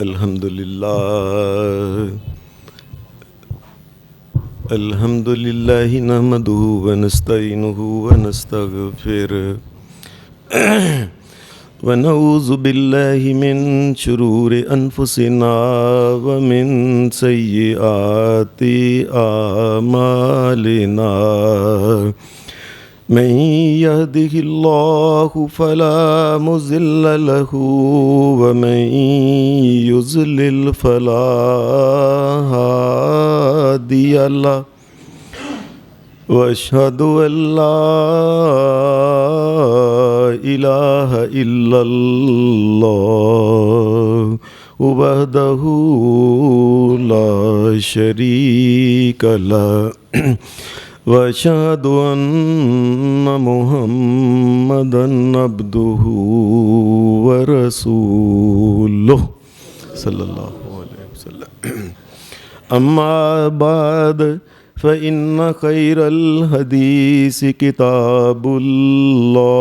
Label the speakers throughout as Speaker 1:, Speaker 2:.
Speaker 1: الحمدللہ نحمدہ ونستعینہ ونستغفرہ ونعوذ باللہ من شرور انفسنا ومن سیئات اعمالنا من يهده الله فلا مضل له ومن يضلل فلا هادي له واشهد ان لا اله الا الله وحده لا شريك له واشهد ان محمدا عبده ورسوله صلی اللہ علیہ وسلم اما بعد فإن خير الحديث كتاب الله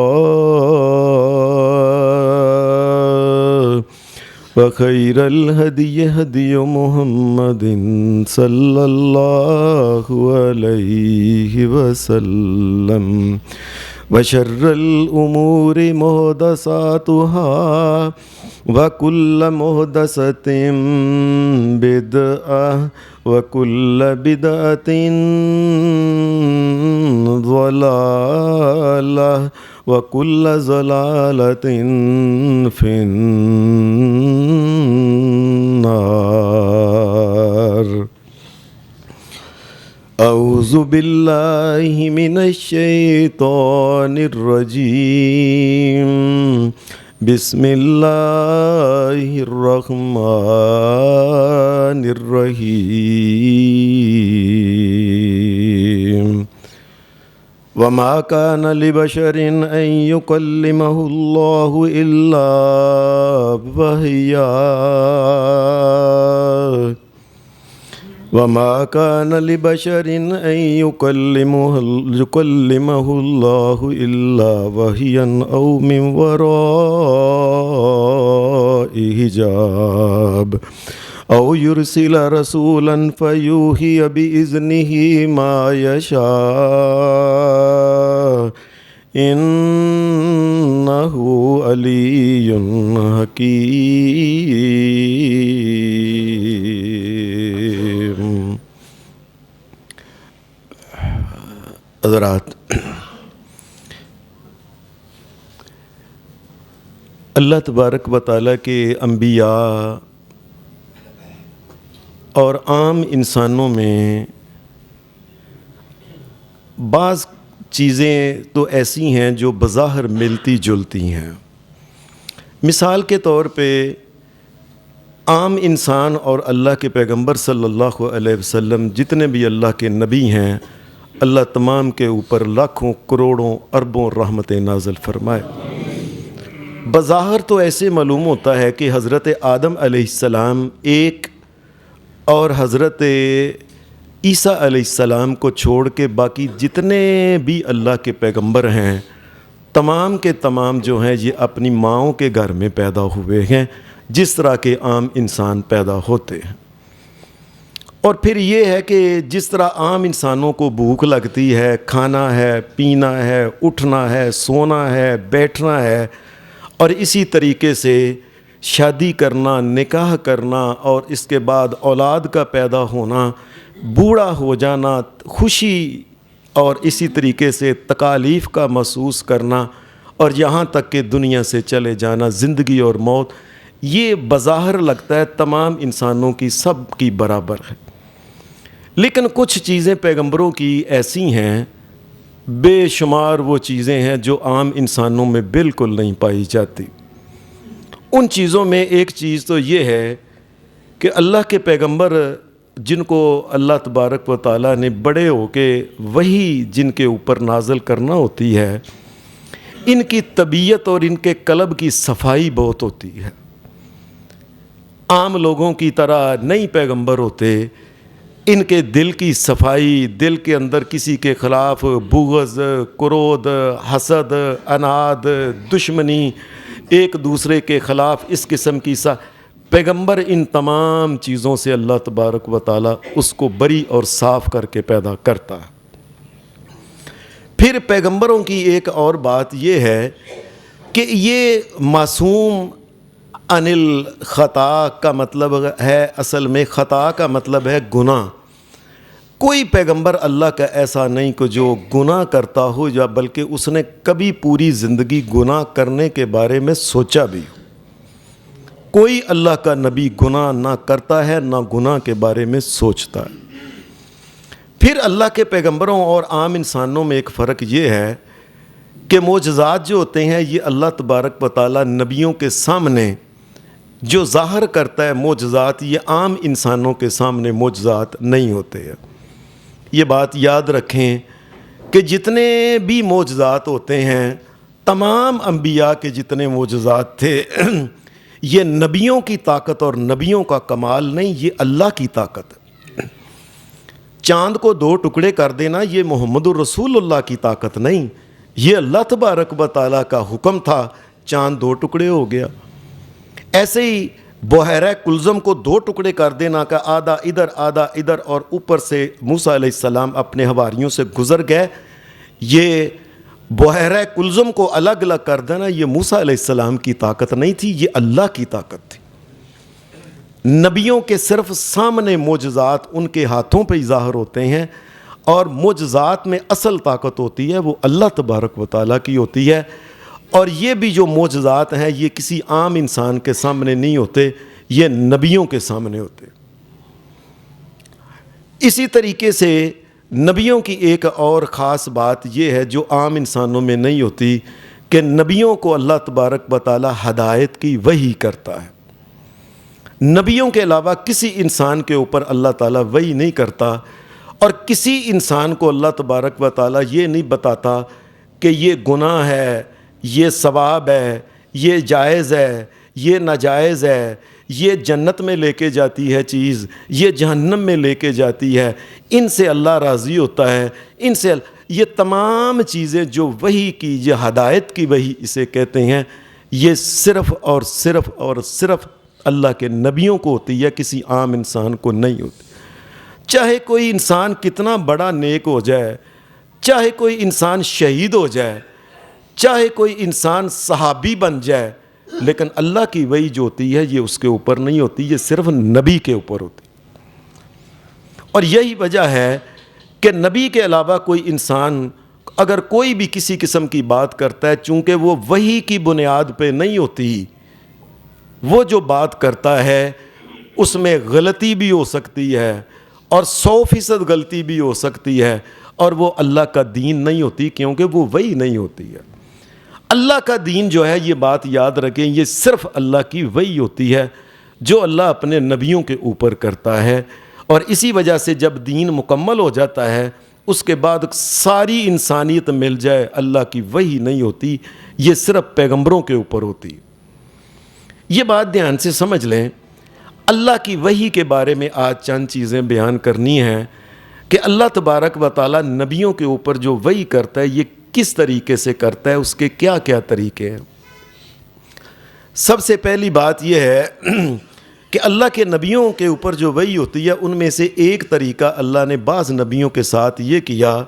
Speaker 1: وخير الهدي هدي محمد صلى الله عليه وسلم وشر الأمور محدثاتها وكل محدثة بدعة وكل بدعة ضلالة وكل ضلالة في النار اعوذ باللہ من الشیطان الرجیم بسم اللہ الرحمن الرحیم وما كان لبشر ان يكلمه الله الا وحيا وما كان لبشر ان يكلمه الله الا وحيا او من وراء حجاب او يرسل رسولا فيوحي باذنه ما يشاء انه علي حكيم. حضرات، اللہ تبارک و تعالیٰ کے انبیاء اور عام انسانوں میں بعض چیزیں تو ایسی ہیں جو بظاہر ملتی جلتی ہیں. مثال کے طور پہ عام انسان اور اللہ کے پیغمبر صلی اللہ علیہ وسلم جتنے بھی اللہ کے نبی ہیں، اللہ تمام کے اوپر لاکھوں کروڑوں اربوں رحمتیں نازل فرمائے. بظاہر تو ایسے معلوم ہوتا ہے کہ حضرت آدم علیہ السلام ایک اور حضرت عیسیٰ علیہ السلام کو چھوڑ کے باقی جتنے بھی اللہ کے پیغمبر ہیں تمام کے تمام جو ہیں یہ اپنی ماؤں کے گھر میں پیدا ہوئے ہیں، جس طرح کے عام انسان پیدا ہوتے ہیں. اور پھر یہ ہے کہ جس طرح عام انسانوں کو بھوک لگتی ہے، کھانا ہے، پینا ہے، اٹھنا ہے، سونا ہے، بیٹھنا ہے، اور اسی طریقے سے شادی کرنا، نکاح کرنا، اور اس کے بعد اولاد کا پیدا ہونا، بوڑھا ہو جانا، خوشی اور اسی طریقے سے تکالیف کا محسوس کرنا، اور یہاں تک کہ دنیا سے چلے جانا، زندگی اور موت، یہ بظاہر لگتا ہے تمام انسانوں کی سب کی برابر ہے. لیکن کچھ چیزیں پیغمبروں کی ایسی ہیں، بے شمار وہ چیزیں ہیں جو عام انسانوں میں بالکل نہیں پائی جاتی. ان چیزوں میں ایک چیز تو یہ ہے کہ اللہ کے پیغمبر جن کو اللہ تبارک و تعالیٰ نے بڑے ہو کے وہی جن کے اوپر نازل کرنا ہوتی ہے، ان کی طبیعت اور ان کے قلب کی صفائی بہت ہوتی ہے. عام لوگوں کی طرح نہیں پیغمبر ہوتے، ان کے دل کی صفائی، دل کے اندر کسی کے خلاف بغض، کرودھ، حسد، اناد، دشمنی، ایک دوسرے کے خلاف اس قسم کی پیغمبر ان تمام چیزوں سے اللہ تبارک و تعالیٰ اس کو بری اور صاف کر کے پیدا کرتا ہے۔ پھر پیغمبروں کی ایک اور بات یہ ہے کہ یہ معصوم عن الخطا کا مطلب ہے، اصل میں خطا کا مطلب ہے گناہ۔ کوئی پیغمبر اللہ کا ایسا نہیں کہ جو گناہ کرتا ہو، یا بلکہ اس نے کبھی پوری زندگی گناہ کرنے کے بارے میں سوچا بھی ہو۔ کوئی اللہ کا نبی گناہ نہ کرتا ہے، نہ گناہ کے بارے میں سوچتا ہے۔ پھر اللہ کے پیغمبروں اور عام انسانوں میں ایک فرق یہ ہے کہ معجزات جو ہوتے ہیں یہ اللہ تبارک و تعالیٰ نبیوں کے سامنے جو ظاہر کرتا ہے معجزات، یہ عام انسانوں کے سامنے معجزات نہیں ہوتے ہیں۔ یہ بات یاد رکھیں کہ جتنے بھی معجزات ہوتے ہیں، تمام انبیاء کے جتنے معجزات تھے، یہ نبیوں کی طاقت اور نبیوں کا کمال نہیں، یہ اللہ کی طاقت ہے۔ چاند کو 2 ٹکڑے کر دینا یہ محمد الرسول اللہ کی طاقت نہیں، یہ اللہ تبارک و تعالیٰ کا حکم تھا، چاند 2 ٹکڑے ہو گیا۔ ایسے ہی بحیرہ کلزم کو 2 ٹکڑے کر دینا کا آدھا ادھر اور اوپر سے موسیٰ علیہ السلام اپنے حواریوں سے گزر گئے، یہ بحیرہ کلزم کو الگ الگ کر دینا یہ موسیٰ علیہ السلام کی طاقت نہیں تھی، یہ اللہ کی طاقت تھی۔ نبیوں کے صرف سامنے معجزات ان کے ہاتھوں پہ ظاہر ہوتے ہیں، اور معجزات میں اصل طاقت ہوتی ہے وہ اللہ تبارک و تعالیٰ کی ہوتی ہے۔ اور یہ بھی جو معجزات ہیں یہ کسی عام انسان کے سامنے نہیں ہوتے، یہ نبیوں کے سامنے ہوتے۔ اسی طریقے سے نبیوں کی ایک اور خاص بات یہ ہے جو عام انسانوں میں نہیں ہوتی، کہ نبیوں کو اللہ تبارک و تعالیٰ ہدایت کی وحی کرتا ہے۔ نبیوں کے علاوہ کسی انسان کے اوپر اللہ تعالیٰ وحی نہیں کرتا، اور کسی انسان کو اللہ تبارک و تعالیٰ یہ نہیں بتاتا کہ یہ گناہ ہے، یہ ثواب ہے، یہ جائز ہے، یہ ناجائز ہے، یہ جنت میں لے کے جاتی ہے چیز، یہ جہنم میں لے کے جاتی ہے، ان سے اللہ راضی ہوتا ہے، ان سے یہ تمام چیزیں جو وحی کی، یہ ہدایت کی وحی اسے کہتے ہیں، یہ صرف اور صرف اللہ کے نبیوں کو ہوتی ہے، کسی عام انسان کو نہیں ہوتی۔ چاہے کوئی انسان کتنا بڑا نیک ہو جائے، چاہے کوئی انسان شہید ہو جائے، چاہے کوئی انسان صحابی بن جائے، لیکن اللہ کی وحی جو ہوتی ہے یہ اس کے اوپر نہیں ہوتی، یہ صرف نبی کے اوپر ہوتی۔ اور یہی وجہ ہے کہ نبی کے علاوہ کوئی انسان اگر کوئی بھی کسی قسم کی بات کرتا ہے، چونکہ وہ وحی کی بنیاد پہ نہیں ہوتی، وہ جو بات کرتا ہے اس میں غلطی بھی ہو سکتی ہے، اور 100% غلطی بھی ہو سکتی ہے، اور وہ اللہ کا دین نہیں ہوتی، کیونکہ وہ وحی نہیں ہوتی ہے۔ اللہ کا دین جو ہے، یہ بات یاد رکھیں، یہ صرف اللہ کی وحی ہوتی ہے جو اللہ اپنے نبیوں کے اوپر کرتا ہے۔ اور اسی وجہ سے جب دین مکمل ہو جاتا ہے، اس کے بعد ساری انسانیت مل جائے، اللہ کی وحی نہیں ہوتی، یہ صرف پیغمبروں کے اوپر ہوتی۔ یہ بات دھیان سے سمجھ لیں۔ اللہ کی وحی کے بارے میں آج چند چیزیں بیان کرنی ہیں کہ اللہ تبارک و تعالیٰ نبیوں کے اوپر جو وحی کرتا ہے یہ کس طریقے سے کرتا ہے، اس کے کیا کیا طریقے ہیں۔ سب سے پہلی بات یہ ہے کہ اللہ کے نبیوں کے اوپر جو وحی ہوتی ہے، ان میں سے ایک طریقہ اللہ نے بعض نبیوں کے ساتھ یہ کیا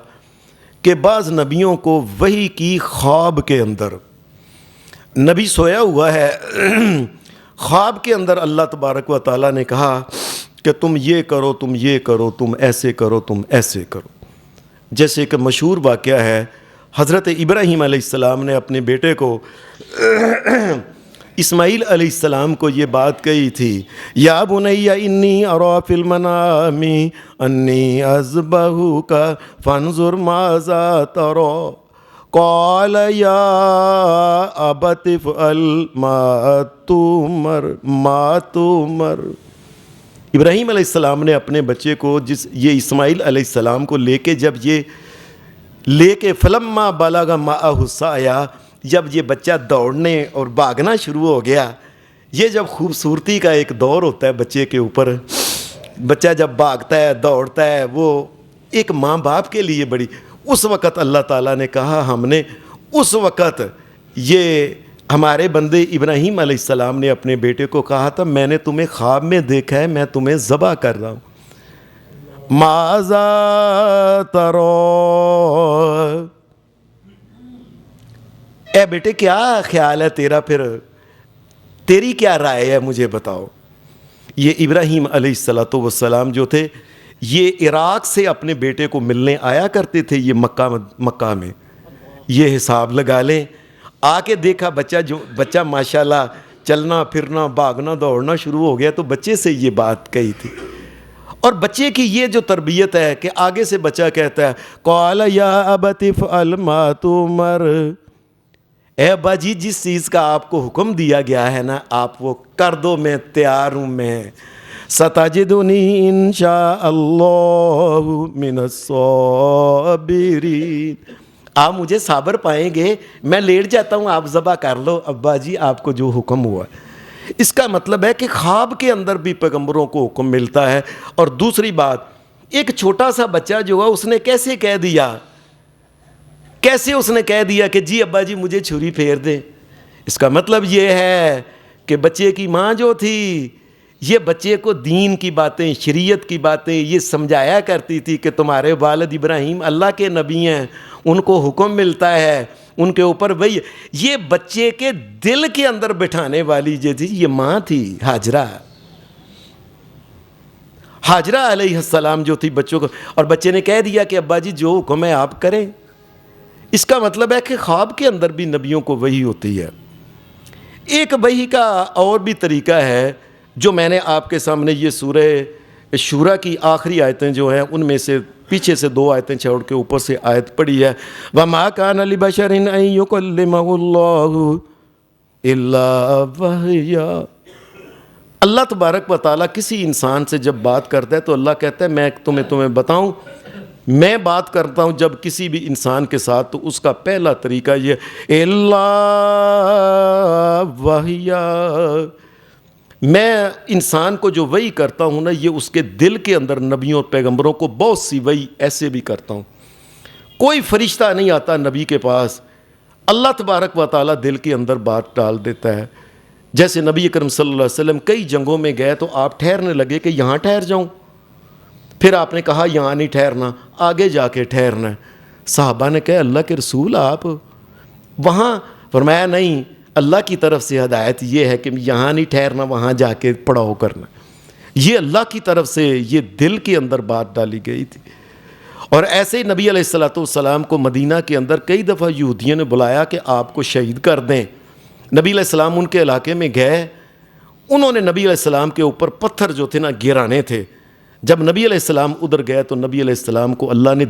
Speaker 1: کہ بعض نبیوں کو وحی کی خواب کے اندر، نبی سویا ہوا ہے، خواب کے اندر اللہ تبارک و تعالیٰ نے کہا کہ تم یہ کرو، تم یہ کرو، تم ایسے کرو، تم ایسے کرو۔ جیسے کہ مشہور واقعہ ہے، حضرت ابراہیم علیہ السلام نے اپنے بیٹے کو اسماعیل علیہ السلام کو یہ بات کہی تھی، یا بنی انی اری فی المنام انی اذبحک فانظر ماذا تری قال یا ابت افعل ما تؤمر۔ ابراہیم علیہ السلام نے اپنے بچے کو، یہ اسماعیل علیہ السلام کو جب یہ لے کے فلما بلغ معہ السعی، جب یہ بچہ دوڑنے اور بھاگنا شروع ہو گیا، یہ جب خوبصورتی کا ایک دور ہوتا ہے بچے کے اوپر، بچہ جب بھاگتا ہے دوڑتا ہے وہ ایک ماں باپ کے لیے بڑی، اس وقت اللہ تعالیٰ نے کہا ہم نے اس وقت یہ ہمارے بندے ابراہیم علیہ السلام نے اپنے بیٹے کو کہا تھا میں نے تمہیں خواب میں دیکھا ہے میں تمہیں ذبح کر رہا ہوں، ماذا ترو، اے بیٹے کیا خیال ہے تیرا، پھر تیری کیا رائے ہے مجھے بتاؤ۔ یہ ابراہیم علیہ السلام جو تھے یہ عراق سے اپنے بیٹے کو ملنے آیا کرتے تھے، یہ مکہ میں، یہ حساب لگا لیں، آ کے دیکھا بچہ ماشاءاللہ چلنا پھرنا بھاگنا دوڑنا شروع ہو گیا، تو بچے سے یہ بات کہی تھی۔ اور بچے کی یہ جو تربیت ہے کہ آگے سے بچہ کہتا ہے قال یا ابت افعل ما تؤمر، اے ابا جی جس چیز کا آپ کو حکم دیا گیا ہے نا آپ وہ کر دو، میں تیار ہوں، میں ستجدنی انشاء اللہ من الصابرین، آپ مجھے صابر پائیں گے، میں لیٹ جاتا ہوں آپ ذبح کر لو ابا جی آپ کو جو حکم ہوا۔ اس کا مطلب ہے کہ خواب کے اندر بھی پیغمبروں کو حکم ملتا ہے۔ اور دوسری بات، ایک چھوٹا سا بچہ جو ہے اس نے کیسے کہہ دیا کہ جی ابا جی مجھے چھری پھیر دیں، اس کا مطلب یہ ہے کہ بچے کی ماں جو تھی یہ بچے کو دین کی باتیں شریعت کی باتیں یہ سمجھایا کرتی تھی کہ تمہارے والد ابراہیم اللہ کے نبی ہیں، ان کو حکم ملتا ہے، ان کے اوپر وہی، یہ بچے کے دل کے اندر بٹھانے والی جو تھی یہ ماں تھی ہاجرہ علیہ السلام جو تھی بچوں کو، اور بچے نے کہہ دیا کہ ابا جی جو حکم ہے آپ کریں۔ اس کا مطلب ہے کہ خواب کے اندر بھی نبیوں کو وحی ہوتی ہے۔ ایک وحی کا اور بھی طریقہ ہے جو میں نے آپ کے سامنے یہ سورہ شورا کی آخری آیتیں جو ہیں ان میں سے پیچھے سے 2 آیتیں چھوڑ کے اوپر سے آیت پڑھی ہے، وَمَا كَانَ لِبَشَرٍ أَن يُكَلِّمَهُ اللَّهُ إِلَّا وَحْيًا۔ اللہ تبارک و تعالیٰ کسی انسان سے جب بات کرتا ہے تو اللہ کہتا ہے میں تمہیں بتاؤں، میں بات کرتا ہوں جب کسی بھی انسان کے ساتھ تو اس کا پہلا طریقہ یہ الا وحیا، میں انسان کو جو وحی کرتا ہوں نا یہ اس کے دل کے اندر نبیوں اور پیغمبروں کو بہت سی وحی ایسے بھی کرتا ہوں۔ کوئی فرشتہ نہیں آتا نبی کے پاس، اللہ تبارک و تعالیٰ دل کے اندر بات ڈال دیتا ہے۔ جیسے نبی اکرم صلی اللہ علیہ وسلم کئی جنگوں میں گئے تو آپ ٹھہرنے لگے کہ یہاں ٹھہر جاؤں، پھر آپ نے کہا یہاں نہیں ٹھہرنا، آگے جا کے ٹھہرنا ہے۔ صحابہ نے کہا اللہ کے رسول آپ وہاں، فرمایا نہیں، اللہ کی طرف سے ہدایت یہ ہے کہ یہاں نہیں ٹھہرنا، وہاں جا کے پڑاؤ کرنا۔ یہ اللہ کی طرف سے یہ دل کے اندر بات ڈالی گئی تھی۔ اور ایسے ہی نبی علیہ السلام کو مدینہ کے اندر کئی دفعہ یہودیوں نے بلایا کہ آپ کو شہید کر دیں۔ نبی علیہ السلام ان کے علاقے میں گئے، انہوں نے نبی علیہ السلام کے اوپر پتھر جو تھے نا گرانے تھے۔ جب نبی علیہ السلام ادھر گئے تو نبی علیہ السلام کو اللہ نے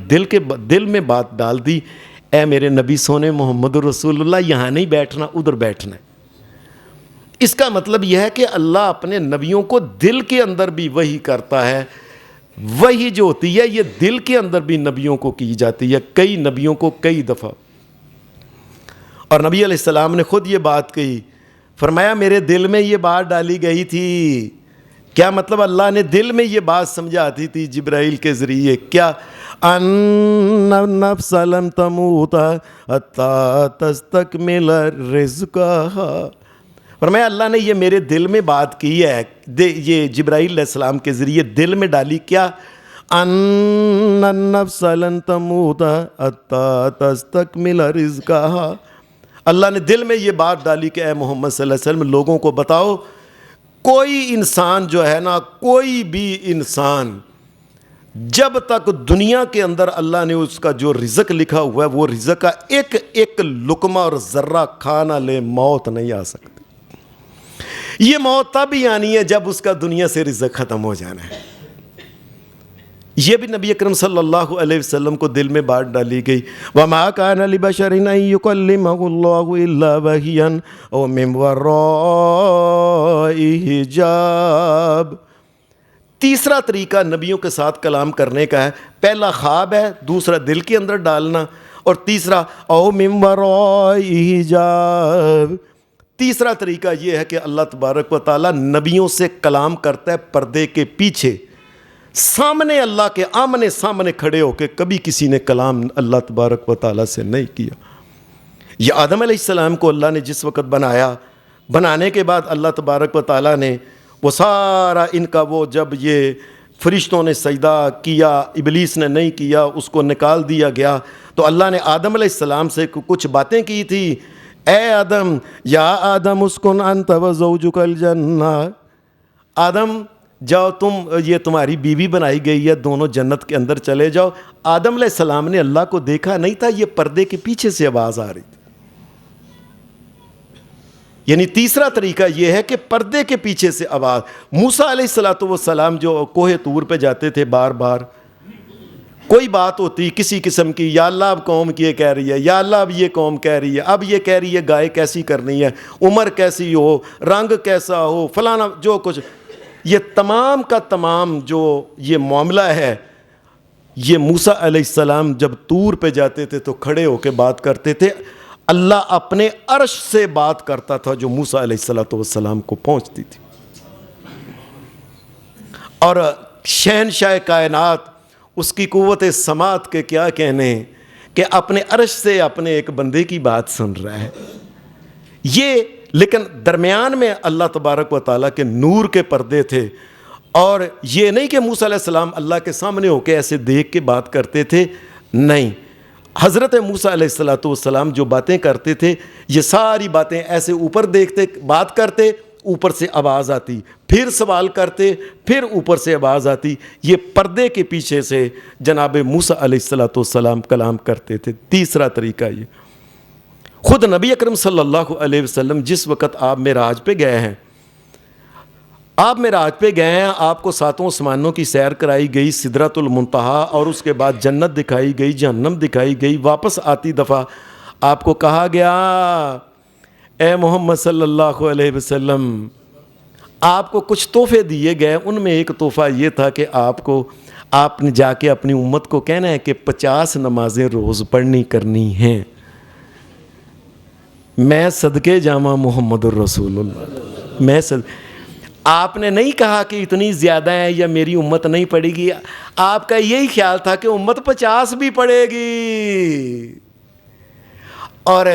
Speaker 1: دل میں بات ڈال دی، اے میرے نبی سونے محمد رسول اللہ یہاں نہیں بیٹھنا، ادھر بیٹھنا ہے۔ اس کا مطلب یہ ہے کہ اللہ اپنے نبیوں کو دل کے اندر بھی وحی کرتا ہے۔ وحی جو ہوتی ہے یہ دل کے اندر بھی نبیوں کو کی جاتی ہے، کئی نبیوں کو کئی دفعہ۔ اور نبی علیہ السلام نے خود یہ بات کہی، فرمایا میرے دل میں یہ بات ڈالی گئی تھی۔ کیا مطلب؟ اللہ نے دل میں یہ بات سمجھاتی تھی جبرائیل کے ذریعے، کیا ان النفس لم تموت حتی تستکمل رزقها، فرمایا اللہ نے یہ میرے دل میں بات کی ہے، یہ جبرائیل علیہ السلام کے ذریعے دل میں ڈالی، کیا ان النفس لن تموت حتی تستکمل رزقها، اللہ نے دل میں یہ بات ڈالی کہ اے محمد صلی اللہ علیہ وسلم لوگوں کو بتاؤ، کوئی انسان جو ہے نا، کوئی بھی انسان جب تک دنیا کے اندر اللہ نے اس کا جو رزق لکھا ہوا ہے وہ رزق کا ایک ایک لقمہ اور ذرہ کھانا لے، موت نہیں آ سکتی۔ یہ موت تب ہی آنی ہے جب اس کا دنیا سے رزق ختم ہو جانا ہے۔ یہ بھی نبی اکرم صلی اللہ علیہ وسلم کو دل میں بات ڈالی گئی، وَمَا كَانَ لِبَشَرٍ أَن يُكَلِّمَهُ اللَّهُ إِلَّا وَحْيًا أَوْ مِن وَرَاءِ حِجَابٍ۔ تیسرا طریقہ نبیوں کے ساتھ کلام کرنے کا ہے، پہلا خواب ہے، دوسرا دل کے اندر ڈالنا، اور تیسرا أَوْ مِن وَرَاءِ حِجَابٍ۔ تیسرا طریقہ یہ ہے کہ اللہ تبارک و تعالیٰ نبیوں سے کلام کرتا ہے پردے کے پیچھے۔ سامنے اللہ کے آمنے سامنے کھڑے ہو کے کبھی کسی نے کلام اللہ تبارک و تعالیٰ سے نہیں کیا۔ یہ آدم علیہ السلام کو اللہ نے جس وقت بنایا، بنانے کے بعد اللہ تبارک و تعالیٰ نے وہ سارا ان کا وہ جب یہ فرشتوں نے سجدہ کیا، ابلیس نے نہیں کیا، اس کو نکال دیا گیا، تو اللہ نے آدم علیہ السلام سے کچھ باتیں کی تھی۔ اے آدم، یا آدم اسکن انت و زوجک الجنہ، آدم جاؤ تم، یہ تمہاری بیوی بنائی گئی ہے، دونوں جنت کے اندر چلے جاؤ۔ آدم علیہ السلام نے اللہ کو دیکھا نہیں تھا، یہ پردے کے پیچھے سے آواز آ رہی تھی۔ یعنی تیسرا طریقہ یہ ہے کہ پردے کے پیچھے سے آواز۔ موسیٰ علیہ السلام جو کوہ طور پہ جاتے تھے، بار بار کوئی بات ہوتی کسی قسم کی، یا اللہ اب قوم کی یہ کہہ رہی ہے، یا اللہ اب یہ قوم کہہ رہی ہے، اب یہ کہہ رہی ہے گائے کیسی کرنی ہے، عمر کیسی ہو، رنگ کیسا ہو، فلانا جو کچھ، یہ تمام کا تمام جو یہ معاملہ ہے، یہ موسیٰ علیہ السلام جب طور پہ جاتے تھے تو کھڑے ہو کے بات کرتے تھے۔ اللہ اپنے عرش سے بات کرتا تھا جو موسیٰ علیہ السلام کو پہنچتی تھی۔ اور شہنشاہ کائنات، اس کی قوت سماعت کے کیا کہنے، کہ اپنے عرش سے اپنے ایک بندے کی بات سن رہا ہے یہ۔ لیکن درمیان میں اللہ تبارک و تعالیٰ کے نور کے پردے تھے، اور یہ نہیں کہ موسیٰ علیہ السلام اللہ کے سامنے ہو کے ایسے دیکھ کے بات کرتے تھے، نہیں، حضرت موسیٰ علیہ السلام جو باتیں کرتے تھے، یہ ساری باتیں ایسے اوپر دیکھتے، بات کرتے، اوپر سے آواز آتی، پھر سوال کرتے، پھر اوپر سے آواز آتی، یہ پردے کے پیچھے سے جناب موسیٰ علیہ السلام کلام کرتے تھے۔ تیسرا طریقہ یہ، خود نبی اکرم صلی اللہ علیہ وسلم جس وقت آپ معراج پہ گئے ہیں، آپ کو ساتوں آسمانوں کی سیر کرائی گئی، سدرۃ المنتہا، اور اس کے بعد جنت دکھائی گئی، جہنم دکھائی گئی، واپس آتی دفعہ آپ کو کہا گیا اے محمد صلی اللہ علیہ وسلم، آپ کو کچھ تحفے دیے گئے، ان میں ایک تحفہ یہ تھا کہ آپ نے جا کے اپنی امت کو کہنا ہے کہ 50 نمازیں روز پڑھنی کرنی ہیں۔ میں صدقے جامع محمد الرسول اللہ، آپ نے نہیں کہا کہ اتنی زیادہ ہیں یا میری امت نہیں پڑھے گی، آپ کا یہی خیال تھا کہ امت 50 بھی پڑھے گی، اور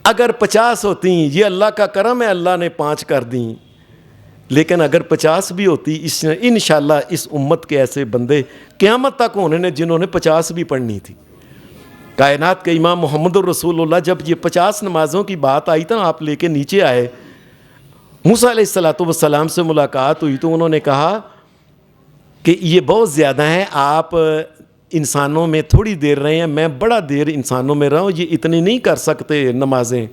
Speaker 1: اگر 50 ہوتی، یہ اللہ کا کرم ہے، اللہ نے 5 کر دیں، لیکن اگر 50 بھی ہوتی، انشاءاللہ اس امت کے ایسے بندے قیامت تک ہونے نے جنہوں نے 50 بھی پڑھنی تھی۔ کائنات کے امام محمد الرسول اللہ، جب یہ 50 نمازوں کی بات آئی تھا، آپ لے کے نیچے آئے، موسیٰ علیہ السلام سے ملاقات ہوئی تو انہوں نے کہا کہ یہ بہت زیادہ ہیں، آپ انسانوں میں تھوڑی دیر رہے ہیں، میں بڑا دیر انسانوں میں رہا ہوں، یہ اتنی نہیں کر سکتے نمازیں،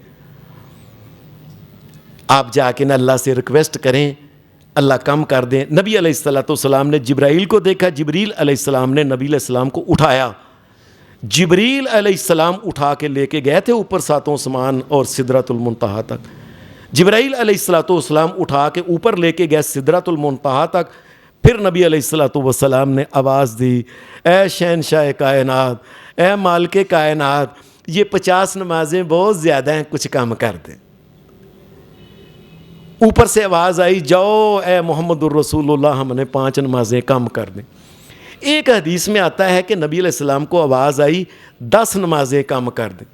Speaker 1: آپ جا کے نہ اللہ سے ریکویسٹ کریں اللہ کم کر دیں۔ نبی علیہ السلام نے جبرائیل کو دیکھا، جبریل علیہ السلام نے نبی علیہ السلام کو اٹھایا، جبریل علیہ السلام اٹھا کے لے کے گئے تھے اوپر 7 آسمان اور سدرۃ المنتہا تک، جبرائیل علیہ السلام اٹھا کے اوپر لے کے گئے سدرۃ المنتہا تک، پھر نبی علیہ السلام نے آواز دی اے شہنشاہ کائنات، اے مالک کائنات، یہ 50 نمازیں بہت زیادہ ہیں، کچھ کم کر دیں۔ اوپر سے آواز آئی جاؤ اے محمد الرسول اللہ، ہم نے 5 نمازیں کم کر دیں۔ ایک حدیث میں آتا ہے کہ نبی علیہ السلام کو آواز آئی 10 نمازیں کم کر دیں۔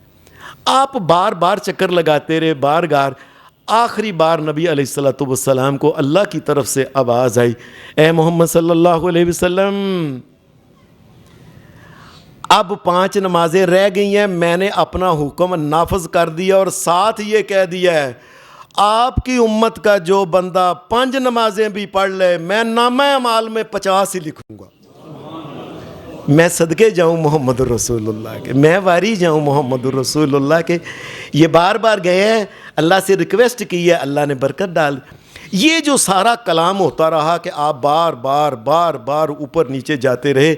Speaker 1: آپ بار بار چکر لگاتے رہے، بار آخری بار نبی علیہ السلام کو اللہ کی طرف سے آواز آئی اے محمد صلی اللہ علیہ وسلم، اب 5 نمازیں رہ گئی ہیں، میں نے اپنا حکم نافذ کر دیا، اور ساتھ یہ کہہ دیا ہے آپ کی امت کا جو بندہ 5 نمازیں بھی پڑھ لے، میں نامہ اعمال میں 50 ہی لکھوں گا۔ میں صدقے جاؤں محمد الرسول اللہ کے، میں واری جاؤں محمد الرسول اللہ کے۔ یہ بار بار گئے ہیں، اللہ سے ریکویسٹ کی ہے، اللہ نے برکت ڈال۔ یہ جو سارا کلام ہوتا رہا کہ آپ بار بار اوپر نیچے جاتے رہے،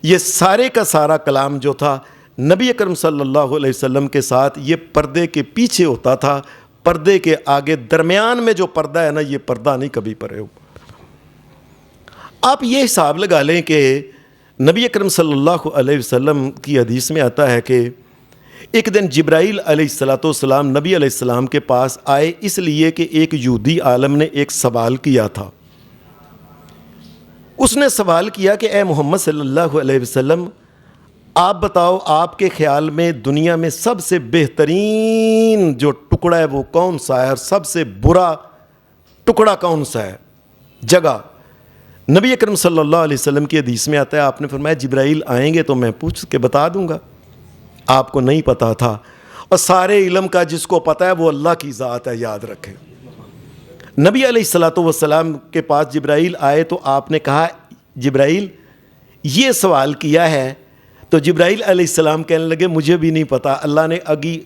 Speaker 1: یہ سارے کا سارا کلام جو تھا نبی اکرم صلی اللہ علیہ وسلم کے ساتھ یہ پردے کے پیچھے ہوتا تھا، پردے کے آگے درمیان میں جو پردہ ہے نا، یہ پردہ نہیں کبھی پڑے ہو۔ آپ یہ حساب لگا لیں کہ نبی اکرم صلی اللہ علیہ وسلم کی حدیث میں آتا ہے کہ ایک دن جبرائیل علیہ السلام نبی علیہ السلام کے پاس آئے، اس لیے کہ ایک یہودی عالم نے ایک سوال کیا تھا۔ اس نے سوال کیا کہ اے محمد صلی اللہ علیہ وسلم، آپ بتاؤ آپ کے خیال میں دنیا میں سب سے بہترین جو ٹکڑا ہے وہ کون سا ہے، اور سب سے برا ٹکڑا کون سا ہے، جگہ؟ نبی اکرم صلی اللہ علیہ وسلم کی حدیث میں آتا ہے، آپ نے فرمایا جبرائیل آئیں گے تو میں پوچھ کے بتا دوں گا۔ آپ کو نہیں پتا تھا، اور سارے علم کا جس کو پتا ہے وہ اللہ کی ذات ہے، یاد رکھیں۔ نبی علیہ الصلوۃ والسلام کے پاس جبرائیل آئے تو آپ نے کہا جبرائیل یہ سوال کیا ہے، تو جبرائیل علیہ السلام کہنے لگے مجھے بھی نہیں پتا، اللہ نے اگی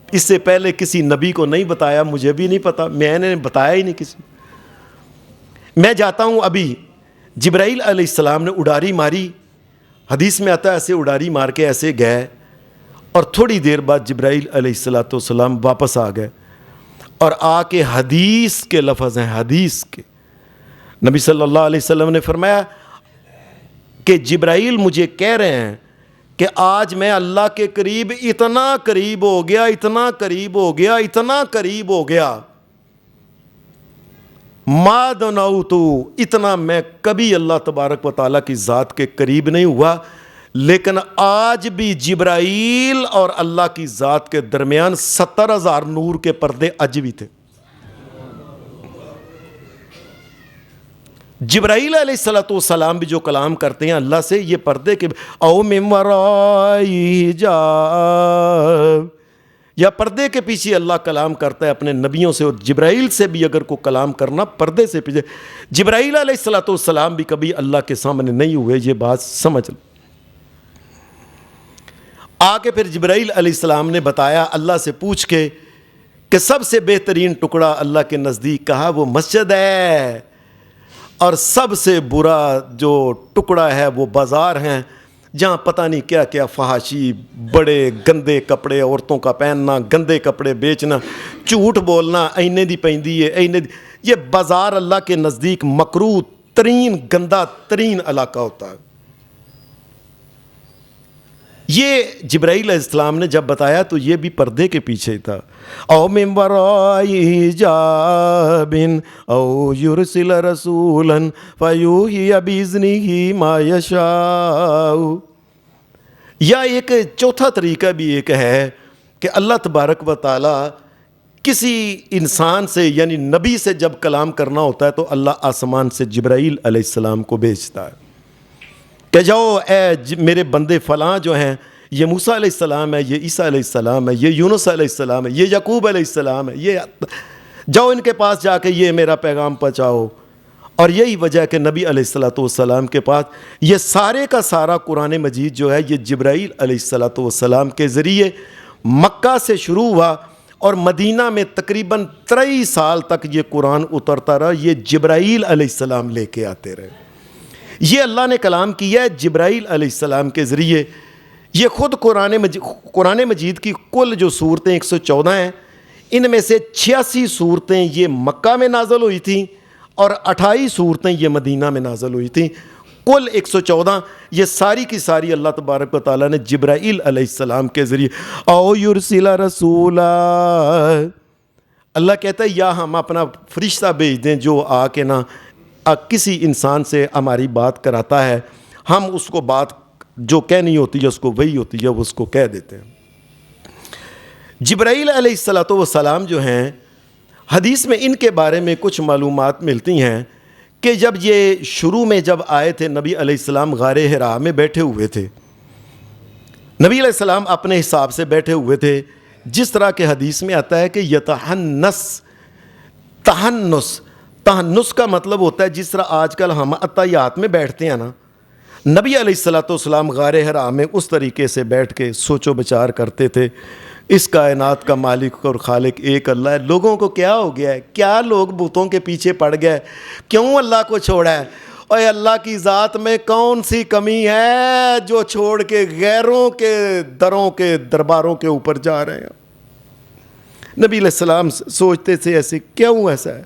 Speaker 1: اس سے پہلے کسی نبی کو نہیں بتایا، مجھے بھی نہیں پتا، میں نے بتایا ہی نہیں کسی، میں جاتا ہوں ابھی۔ جبرائیل علیہ السلام نے اڈاری ماری، حدیث میں آتا ہے ایسے اڈاری مار کے ایسے گئے، اور تھوڑی دیر بعد جبرائیل علیہ السلام واپس آ گئے، اور آ کے حدیث کے لفظ ہیں، حدیث کے، نبی صلی اللہ علیہ وسلم نے فرمایا کہ جبرائیل مجھے کہہ رہے ہیں کہ آج میں اللہ کے قریب اتنا قریب ہو گیا، اتنا قریب ہو گیا، اتنا قریب ہو گیا، ما دنوتو، اتنا میں کبھی اللہ تبارک و تعالیٰ کی ذات کے قریب نہیں ہوا، لیکن آج بھی جبرائیل اور اللہ کی ذات کے درمیان 70,000 نور کے پردے اج بھی تھے۔ جبرائیل علیہ السلام بھی جو کلام کرتے ہیں اللہ سے، یہ پردے کے او من ورائی حجاب، یا پردے کے پیچھے اللہ کلام کرتا ہے اپنے نبیوں سے، اور جبرائیل سے بھی اگر کوئی کلام کرنا پردے سے پیچھے۔ جبرائیل علیہ السلام بھی کبھی اللہ کے سامنے نہیں ہوئے، یہ بات سمجھ لو۔ آ کے پھر جبرائیل علیہ السلام نے بتایا اللہ سے پوچھ کے کہ سب سے بہترین ٹکڑا اللہ کے نزدیک کہا وہ مسجد ہے، اور سب سے برا جو ٹکڑا ہے وہ بازار ہیں، جہاں پتہ نہیں کیا کیا فحاشی، بڑے گندے کپڑے عورتوں کا پہننا، گندے کپڑے بیچنا، جھوٹ بولنا، اینے دی پیندی ہے، اینے دی، یہ بازار اللہ کے نزدیک مکروہ ترین گندہ ترین علاقہ ہوتا ہے۔ یہ جبرائیل علیہ السلام نے جب بتایا تو یہ بھی پردے کے پیچھے تھا۔ او من ورائی حجاب او یرسل رسولا فیوحی باذنہ ما یشاء، یا ایک چوتھا طریقہ بھی ایک ہے کہ اللہ تبارک و تعالی کسی انسان سے یعنی نبی سے جب کلام کرنا ہوتا ہے تو اللہ آسمان سے جبرائیل علیہ السلام کو بھیجتا ہے کہ جاؤ اے میرے بندے فلاں جو ہیں، یہ موسیٰ علیہ السلام ہے، یہ عیسیٰ علیہ السلام ہے، یہ یونس علیہ السلام ہے، یہ یعقوب علیہ السلام ہے، یہ جاؤ ان کے پاس جا کے یہ میرا پیغام پہنچاؤ۔ اور یہی وجہ ہے کہ نبی علیہ السلام کے پاس یہ سارے کا سارا قرآن مجید جو ہے یہ جبرائیل علیہ السلام کے ذریعے مکہ سے شروع ہوا، اور مدینہ میں تقریباً 23 سال تک یہ قرآن اترتا رہا، یہ جبرائیل علیہ السلام لے کے آتے رہے۔ یہ اللہ نے کلام کیا ہے جبرائیل علیہ السلام کے ذریعے۔ یہ خود قرآن مجید کی کل جو صورتیں 114 ہیں، ان میں سے 86 صورتیں یہ مکہ میں نازل ہوئی تھیں، اور 28 صورتیں یہ مدینہ میں نازل ہوئی تھیں۔ کل 114 یہ ساری کی ساری اللہ تبارک و تعالیٰ نے جبرائیل علیہ السلام کے ذریعے او یرسل رسولا، اللہ کہتا ہے یا ہم اپنا فرشتہ بھیج دیں جو آ کے نا کسی انسان سے ہماری بات کراتا ہے، ہم اس کو بات جو کہنی ہوتی ہے اس کو وہی ہوتی ہے وہ اس کو کہہ دیتے ہیں۔ جبرائیل علیہ السلام جو ہیں، حدیث میں ان کے بارے میں کچھ معلومات ملتی ہیں کہ جب یہ شروع میں جب آئے تھے، نبی علیہ السلام غار حرا میں بیٹھے ہوئے تھے، نبی علیہ السلام اپنے حساب سے بیٹھے ہوئے تھے، جس طرح کے حدیث میں آتا ہے کہ تہنس کا مطلب ہوتا ہے جس طرح آج کل ہم اتحیات میں بیٹھتے ہیں نا، نبی علیہ السلام غار حرا میں اس طریقے سے بیٹھ کے سوچ و بچار کرتے تھے، اس کائنات کا مالک اور خالق ایک اللہ ہے، لوگوں کو کیا ہو گیا ہے، کیا لوگ بتوں کے پیچھے پڑ گئے، کیوں اللہ کو چھوڑا ہے، اور اللہ کی ذات میں کون سی کمی ہے جو چھوڑ کے غیروں کے دروں کے درباروں کے اوپر جا رہے ہیں۔ نبی علیہ السلام سوچتے تھے ایسے کیوں ایسا ہے۔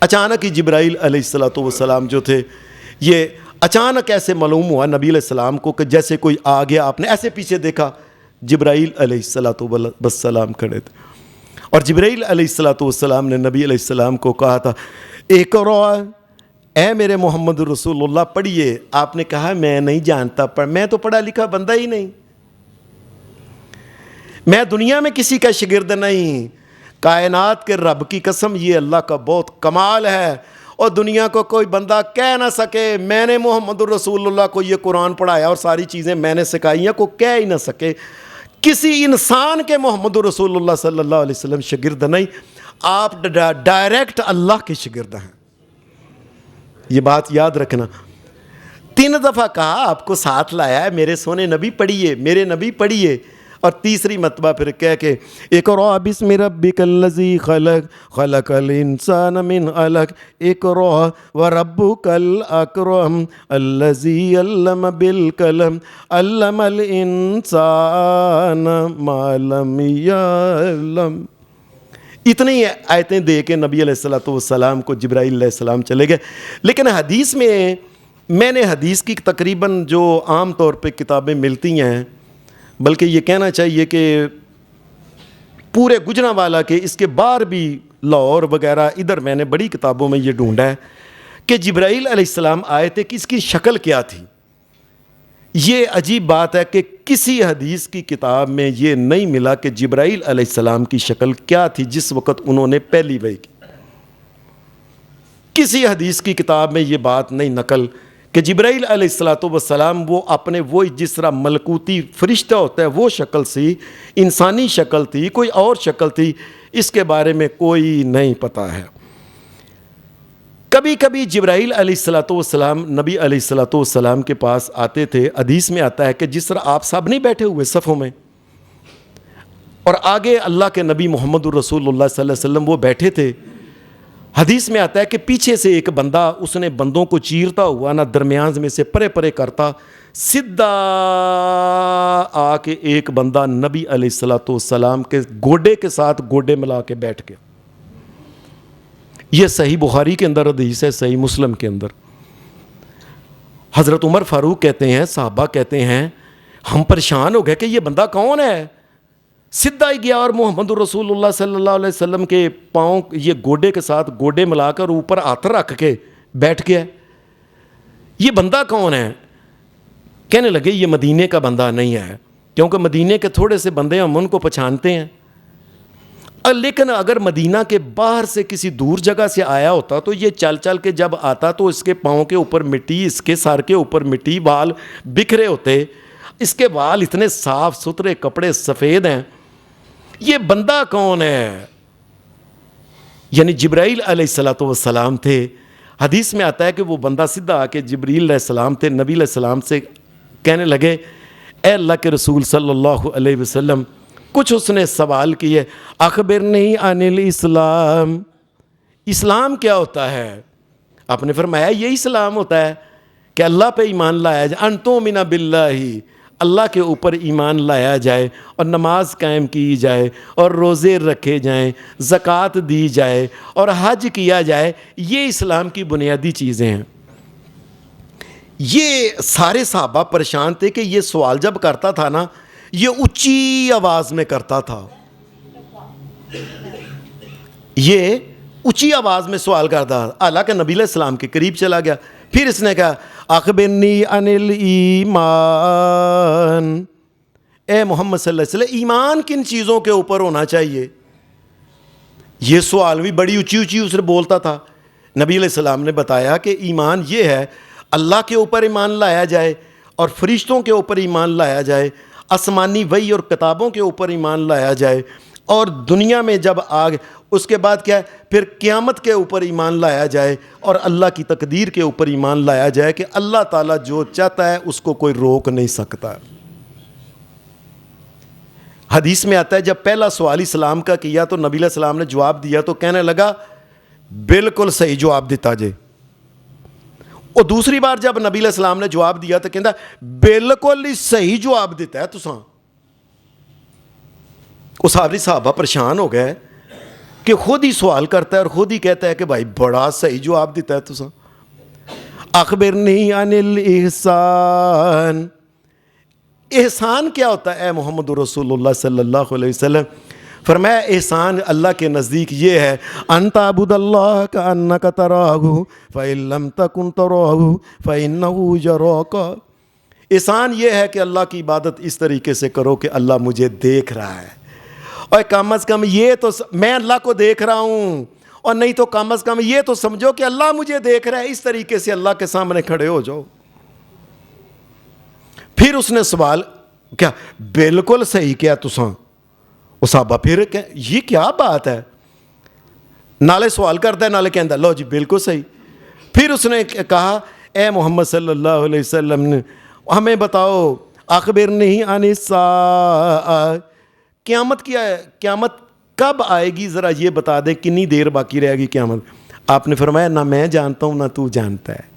Speaker 1: اچانک ہی جبرائیل علیہ السلام جو تھے، یہ اچانک ایسے معلوم ہوا نبی علیہ السلام کو کہ جیسے کوئی آ گیا، آپ نے ایسے پیچھے دیکھا، جبرائیل علیہ السلام کھڑے تھے، اور جبرائیل علیہ السلام نے نبی علیہ السلام کو کہا تھا اقرأ اے میرے محمد رسول اللہ پڑھیے. آپ نے کہا میں نہیں جانتا میں تو پڑھا لکھا بندہ ہی نہیں, میں دنیا میں کسی کا شاگرد نہیں. کائنات کے رب کی قسم یہ اللہ کا بہت کمال ہے, اور دنیا کو کوئی بندہ کہہ نہ سکے میں نے محمد رسول اللہ کو یہ قرآن پڑھایا اور ساری چیزیں میں نے سکھائی ہیں, کو کہہ ہی نہ سکے کسی انسان کے محمد رسول اللہ صلی اللہ علیہ وسلم شاگرد نہیں. آپ ڈائریکٹ اللہ کے شاگرد ہیں, یہ بات یاد رکھنا. 3 دفعہ کہا آپ کو ساتھ لایا ہے میرے سونے نبی پڑھیے, میرے نبی پڑھیے, اور تیسری مرتبہ پھر کہہ کے اقرأ بسم ربک الذی خلق خلق الانسان من علق اقرأ وربک الاکرم الذی علم بالقلم علم الانسان ما لم یعلم. اتنی آیتیں دے کے نبی علیہ السلام کو جبرائیل علیہ السلام چلے گئے. لیکن حدیث میں نے حدیث کی تقریباً جو عام طور پہ کتابیں ملتی ہیں, بلکہ یہ کہنا چاہیے کہ پورے گجرانوالہ کے اس کے باہر بھی لاہور وغیرہ ادھر میں نے بڑی کتابوں میں یہ ڈھونڈا ہے کہ جبرائیل علیہ السلام آئے تھے, کس کی شکل کیا تھی. یہ عجیب بات ہے کہ کسی حدیث کی کتاب میں یہ نہیں ملا کہ جبرائیل علیہ السلام کی شکل کیا تھی جس وقت انہوں نے پہلی وحی کی. کسی حدیث کی کتاب میں یہ بات نہیں نقل کہ جبرائیل علیہ السلام وہ اپنے وہی جس طرح ملکوتی فرشتہ ہوتا ہے وہ شکل سی, انسانی شکل تھی, کوئی اور شکل تھی, اس کے بارے میں کوئی نہیں پتہ ہے. کبھی کبھی جبرائیل علیہ السلام نبی علیہ السلام کے پاس آتے تھے. حدیث میں آتا ہے کہ جس طرح آپ سب نہیں بیٹھے ہوئے صفوں میں, اور آگے اللہ کے نبی محمد الرسول اللہ صلی اللہ علیہ وسلم وہ بیٹھے تھے. حدیث میں آتا ہے کہ پیچھے سے ایک بندہ, اس نے بندوں کو چیرتا ہوا نہ درمیان میں سے پرے پرے کرتا, سیدھا آ کے ایک بندہ نبی علیہ السلام کے گوڈے کے ساتھ گوڈے ملا کے بیٹھ گیا. یہ صحیح بخاری کے اندر حدیث ہے, صحیح مسلم کے اندر. حضرت عمر فاروق کہتے ہیں, صحابہ کہتے ہیں ہم پریشان ہو گئے کہ یہ بندہ کون ہے. سدھا ہی گیا اور محمد رسول اللہ صلی اللہ علیہ وسلم کے پاؤں یہ گوڈے کے ساتھ گوڈے ملا کر اوپر ہاتھ رکھ کے بیٹھ گیا. یہ بندہ کون ہے؟ کہنے لگے یہ مدینے کا بندہ نہیں ہے, کیونکہ مدینے کے تھوڑے سے بندے ہم ان کو پہچانتے ہیں. لیکن اگر مدینہ کے باہر سے کسی دور جگہ سے آیا ہوتا تو یہ چل چل کے جب آتا تو اس کے پاؤں کے اوپر مٹی, اس کے سر کے اوپر مٹی, بال بکھرے ہوتے, اس کے بال اتنے صاف ستھرے, کپڑے سفید ہیں. یہ بندہ کون ہے؟ یعنی جبرائیل علیہ السلام تھے. حدیث میں آتا ہے کہ وہ بندہ سیدھا آ کے جبرائیل علیہ السلام تھے, نبی علیہ السلام سے کہنے لگے اے اللہ کے رسول صلی اللہ علیہ وسلم, کچھ اس نے سوال کیے, اخبرنی عن الاسلام, اسلام کیا ہوتا ہے؟ آپ نے فرمایا یہ اسلام ہوتا ہے کہ اللہ پہ ایمان لایا جائے, ان تؤمن باللہ, اللہ کے اوپر ایمان لایا جائے, اور نماز قائم کی جائے, اور روزے رکھے جائیں, زکوٰۃ دی جائے, اور حج کیا جائے. یہ اسلام کی بنیادی چیزیں ہیں. یہ سارے صحابہ پریشان تھے کہ یہ سوال جب کرتا تھا نا, یہ اونچی آواز میں کرتا تھا, یہ اونچی آواز میں سوال کرتا. اللہ کے نبی علیہ السلام کے قریب چلا گیا, پھر اس نے کہا اخبرنی عن الایمان, اے محمد صلی اللہ علیہ وسلم ایمان کن چیزوں کے اوپر ہونا چاہیے؟ یہ سوال بھی بڑی اونچی اونچی اس نے بولتا تھا. نبی علیہ السلام نے بتایا کہ ایمان یہ ہے اللہ کے اوپر ایمان لایا جائے, اور فرشتوں کے اوپر ایمان لایا جائے, آسمانی وحی اور کتابوں کے اوپر ایمان لایا جائے, اور دنیا میں جب آگ, اس کے بعد کیا ہے, پھر قیامت کے اوپر ایمان لایا جائے, اور اللہ کی تقدیر کے اوپر ایمان لایا جائے کہ اللہ تعالیٰ جو چاہتا ہے اس کو کوئی روک نہیں سکتا. حدیث میں آتا ہے جب پہلا سوال اسلام کا کیا تو نبی علیہ السلام نے جواب دیا تو کہنے لگا بالکل صحیح جواب دیتا جے. اور دوسری بار جب نبی علیہ السلام نے جواب دیا تو کہتا بالکل ہی صحیح جواب دیتا ہے تساں. وہ سارے صحابہ پریشان ہو گئے کہ خود ہی سوال کرتا ہے اور خود ہی کہتا ہے کہ بھائی بڑا صحیح جواب دیتا ہے تساں. اخبرنی عن الاحسان, احسان کیا ہوتا ہے اے محمد رسول اللہ صلی اللہ علیہ وسلم؟ فرمایا احسان اللہ کے نزدیک یہ ہے ان تعبد اللہ کأنک تراہ فإن لم تکن تراہ فإنہ یراک. احسان یہ ہے کہ اللہ کی عبادت اس طریقے سے کرو کہ اللہ مجھے دیکھ رہا ہے، اور کم از کم یہ تو میں اللہ کو دیکھ رہا ہوں، اور نہیں تو کم از کم یہ تو سمجھو کہ اللہ مجھے دیکھ رہا ہے. اس طریقے سے اللہ کے سامنے کھڑے ہو جاؤ. پھر اس نے سوال کیا بالکل صحیح کیا تساں. وہ صحابہ پھر کہ یہ کیا بات ہے، نالے سوال کرتا ہے نالے کہندا لو جی بالکل صحیح. پھر اس نے کہا اے محمد صلی اللہ علیہ وسلم نے ہمیں بتاؤ اخبرنی عن الساعہ، قیامت کیا ہے، قیامت کب آئے گی ذرا یہ بتا دیں، کتنی دیر باقی رہے گی قیامت. آپ نے فرمایا نہ میں جانتا ہوں نہ تو جانتا ہے.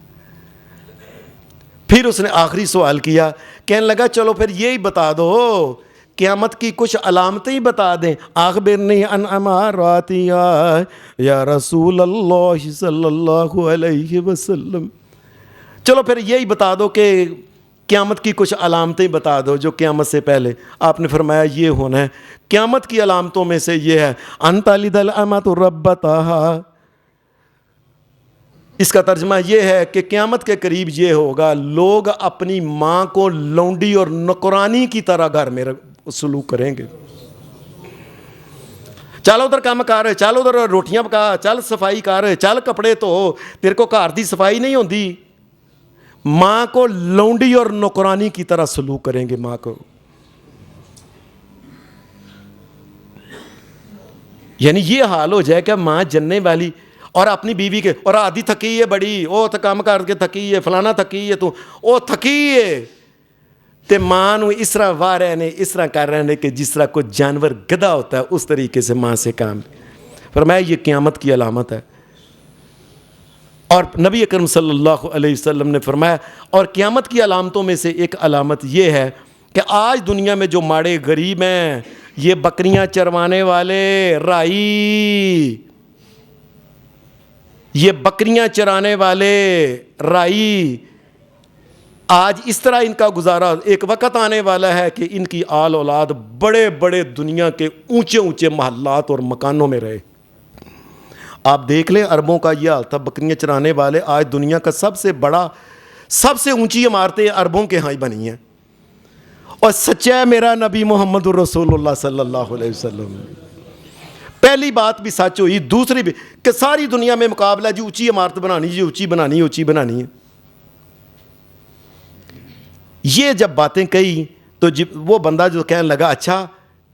Speaker 1: پھر اس نے آخری سوال کیا، کہنے لگا چلو پھر یہی بتا دو قیامت کی کچھ علامتیں ہی بتا دیں. اخبرنی عن اماراتها یا رسول اللہ صلی اللہ علیہ وسلم. چلو پھر یہی بتا دو کہ قیامت کی کچھ علامتیں بتا دو جو قیامت سے پہلے. آپ نے فرمایا یہ ہونا ہے. قیامت کی علامتوں میں سے یہ ہے ان تلد الامۃ ربتہا. اس کا ترجمہ یہ ہے کہ قیامت کے قریب یہ ہوگا لوگ اپنی ماں کو لونڈی اور نوکرانی کی طرح گھر میں سلوک کریں گے. چل ادھر کام کر، چل ادھر روٹیاں پکا، چل صفائی کر، چل کپڑے دھو، تیرے کو گھر دی صفائی نہیں ہوندی. ماں کو لونڈی اور نوکرانی کی طرح سلوک کریں گے ماں کو. یعنی یہ حال ہو جائے کہ ماں جننے والی اور اپنی بیوی کے اور آدھی تھکی ہے بڑی، او تو کام کر کے تھکی ہے، فلانا تھکی ہے، تو او تھکی ہے تے ماں نو اس طرح واہ رہے نے، اس طرح کر رہے نے کہ جس طرح کوئی جانور گدھا ہوتا ہے اس طریقے سے ماں سے کام. فرمایا یہ قیامت کی علامت ہے. اور نبی اکرم صلی اللہ علیہ وسلم نے فرمایا اور قیامت کی علامتوں میں سے ایک علامت یہ ہے کہ آج دنیا میں جو ماڑے غریب ہیں، یہ بکریاں چروانے والے رائی، یہ بکریاں چرانے والے رائی، آج اس طرح ان کا گزارا. ایک وقت آنے والا ہے کہ ان کی آل اولاد بڑے بڑے دنیا کے اونچے اونچے محلات اور مکانوں میں رہے. آپ دیکھ لیں عربوں کا یہ حال تھا، بکریاں چرانے والے. آج دنیا کا سب سے بڑا، سب سے اونچی عمارتیں عربوں کے ہاں ہی بنی ہیں. اور سچا ہے میرا نبی محمد الرسول اللہ صلی اللہ علیہ وسلم. پہلی بات بھی سچ ہوئی، دوسری بھی کہ ساری دنیا میں مقابلہ جی اونچی عمارت بنانی، جی اونچی بنانی، اونچی بنانی ہے. یہ جب باتیں کہی تو وہ بندہ جو کہنے لگا اچھا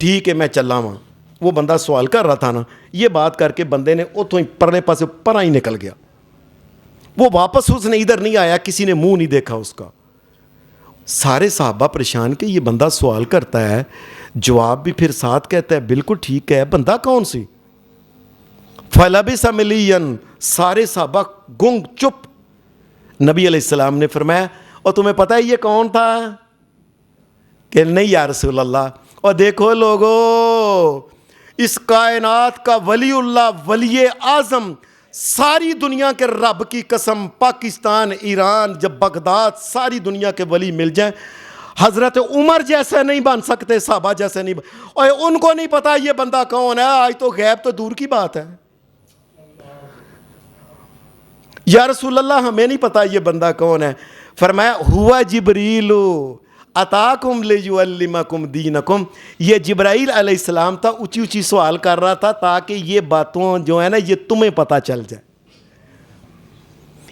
Speaker 1: ٹھیک ہے میں چلا ہوں، وہ بندہ سوال کر رہا تھا نا، یہ بات کر کے بندے نے اتوں ہی پرلے پاسے پرا ہی نکل گیا. وہ واپس اس نے ادھر نہیں آیا، کسی نے منہ نہیں دیکھا اس کا. سارے صحابہ پریشان کہ یہ بندہ سوال کرتا ہے، جواب بھی پھر ساتھ کہتا ہے بالکل ٹھیک ہے، بندہ کون سی؟ فلبث ملیا. سارے صحابہ گنگ چپ. نبی علیہ السلام نے فرمایا اور تمہیں پتہ ہے یہ کون تھا؟ کہ نہیں یا رسول اللہ. اور دیکھو لوگو، اس کائنات کا ولی اللہ، ولی اعظم، ساری دنیا کے رب کی قسم، پاکستان، ایران، جب بغداد، ساری دنیا کے ولی مل جائیں، حضرت عمر جیسے نہیں بن سکتے، صحابہ جیسے نہیں اور ان کو نہیں پتا یہ بندہ کون ہے. آج تو غیب تو دور کی بات ہے. یا رسول اللہ ہمیں نہیں پتا یہ بندہ کون ہے. فرمایا ہوا جبریل اتاکم لیعلمکم دینکم. یہ جبرائیل علیہ السلام تھا، اونچی اونچی سوال کر رہا تھا تاکہ یہ باتوں جو ہے نا یہ تمہیں پتہ چل جائے.